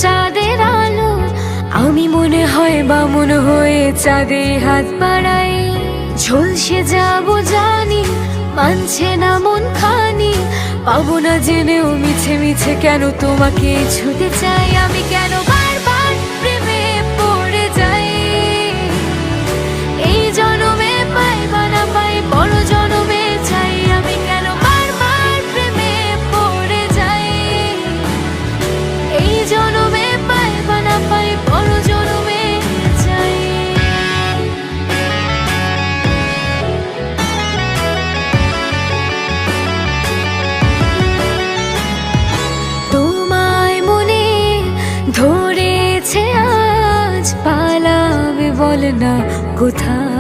চাঁদের আলো, আমি মনে হয় বামুন হয়ে চাঁদে হাত বাড়াই। ঝলসে যাব জানি, মানছে না মন খানি, পাবো না জেনেও মিছে মিছে কেন তোমাকে ছুতে চাই। আমি কেন বারবার প্রেমে পড়ে যাই, এই জনমে পাই বা না পাই বড় জনমে চাই। আমি কেন বারবার প্রেমে পড়ে যাই, এই জনমে পাই বা না পাই বড় জনমে চাই। তোমায় মনে ধরেছে আজ, পালাবে বল না কোথায়।